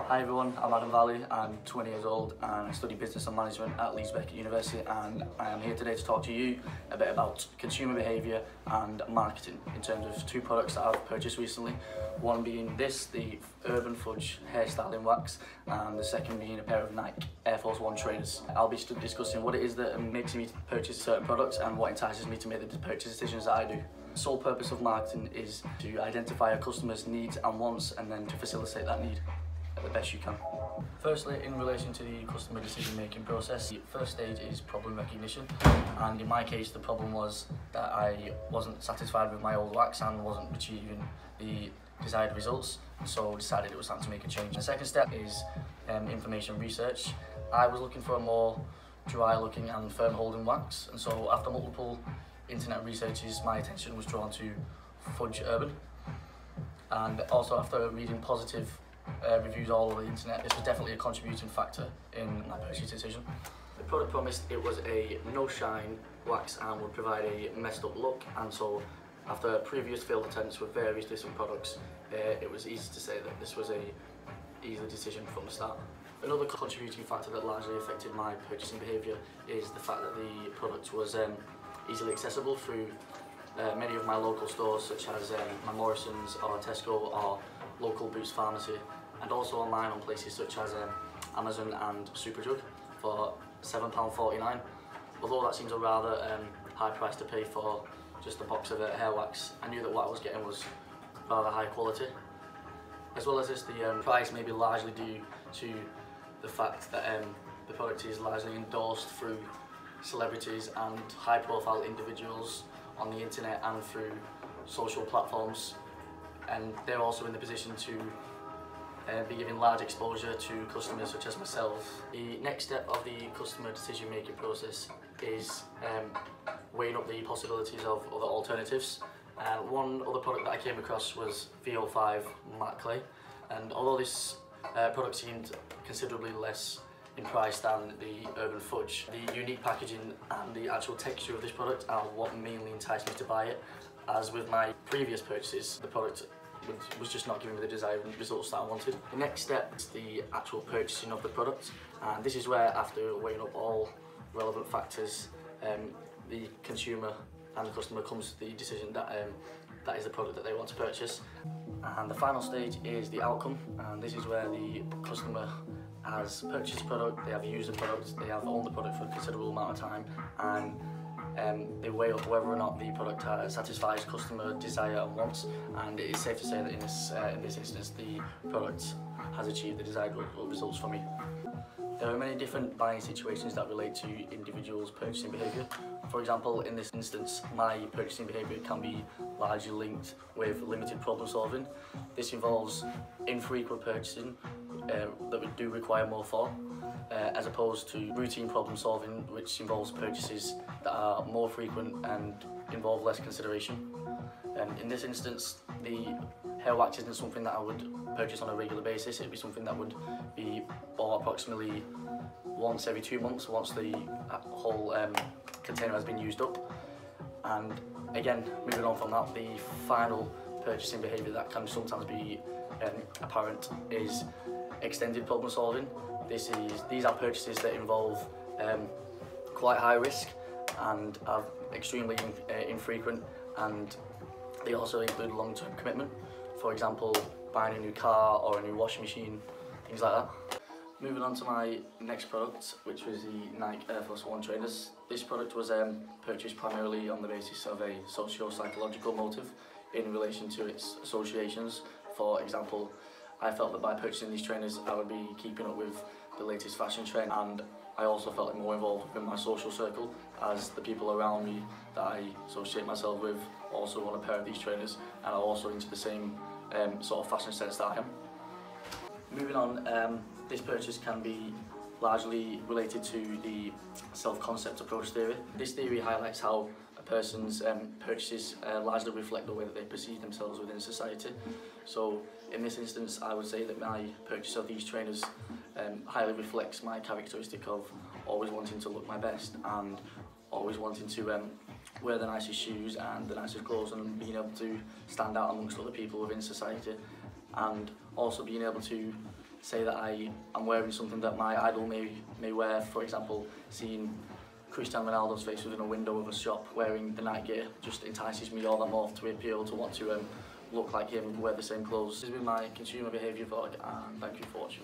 Hi everyone, I'm Adam Valley, I'm 20 years old and I study business and management at Leeds University, and I am here today to talk to you a bit about consumer behaviour and marketing in terms of two products that I've purchased recently. One being this, the Urban Fudge hairstyling wax, and the second being a pair of Nike Air Force One trainers. I'll be discussing what it is that makes me purchase certain products and what entices me to make the purchase decisions that I do. The sole purpose of marketing is to identify a customer's needs and wants and then to facilitate that need the best you can. Firstly, in relation to the customer decision making process, the first stage is problem recognition, and in my case the problem was that I wasn't satisfied with my old wax and wasn't achieving the desired results, so decided it was time to make a change. The second step is information research. I was looking for a more dry looking and firm holding wax, and so after multiple internet researches my attention was drawn to Fudge Urban, and also after reading positive reviews all over the internet, this was definitely a contributing factor in my purchase decision. The product promised it was a no shine wax and would provide a messed up look, and so after previous failed attempts with various different products, it was easy to say that this was a easy decision from the start. Another contributing factor that largely affected my purchasing behaviour is the fact that the product was easily accessible through many of my local stores, such as my Morrison's or Tesco or local Boots Pharmacy, and also online on places such as Amazon and Superdrug for £7.49. Although that seems a rather high price to pay for just a box of hair wax, I knew that what I was getting was rather high quality. As well as this, the price may be largely due to the fact that the product is largely endorsed through celebrities and high profile individuals on the internet and through social platforms, and they're also in the position to be giving large exposure to customers such as myself. The next step of the customer decision making process is weighing up the possibilities of other alternatives. One other product that I came across was VO5 matte clay, and although this product seemed considerably less in price than the Urban Fudge, the unique packaging and the actual texture of this product are what mainly enticed me to buy it. As with my previous purchases, the product was just not giving me the desired results that I wanted. The next step is the actual purchasing of the product, and this is where, after weighing up all relevant factors, the consumer and the customer comes to the decision that that is the product that they want to purchase. And the final stage is the outcome, and this is where the customer has purchased the product, they have used the product, they have owned the product for a considerable amount of time, and they weigh up whether or not the product satisfies customer desire and wants, and it is safe to say that in this instance the product has achieved the desired results for me. There are many different buying situations that relate to individuals' purchasing behaviour. For example, in this instance, my purchasing behaviour can be largely linked with limited problem solving. This involves infrequent purchasing that we do require more for, as opposed to routine problem solving, which involves purchases that are more frequent and involve less consideration. In this instance, the hair wax isn't something that I would purchase on a regular basis. It would be something that would be bought approximately once every 2 months, once the whole container has been used up. And again, moving on from that, the final purchasing behaviour that can sometimes be apparent is extended problem solving. These are purchases that involve quite high risk and are extremely infrequent, and they also include long-term commitment. For example, buying a new car or a new washing machine, things like that. Moving on to my next product, which was the Nike Air Force One trainers. This product was purchased primarily on the basis of a socio-psychological motive in relation to its associations. For example, I felt that by purchasing these trainers I would be keeping up with the latest fashion trend, and I also felt more involved within my social circle, as the people around me that I associate myself with also want a pair of these trainers and are also into the same sort of fashion sense that I am. Moving on, this purchase can be largely related to the self-concept approach theory. This theory highlights how a person's purchases largely reflect the way that they perceive themselves within society. So in this instance, I would say that my purchase of these trainers highly reflects my characteristic of always wanting to look my best and always wanting to wear the nicest shoes and the nicest clothes, and being able to stand out amongst other people within society, and also being able to say that I'm wearing something that my idol may wear. For example, seeing Cristiano Ronaldo's face within a window of a shop wearing the Nike gear just entices me all that more to appeal to want to look like him, wear the same clothes. This has been my consumer behaviour vlog, and thank you for watching.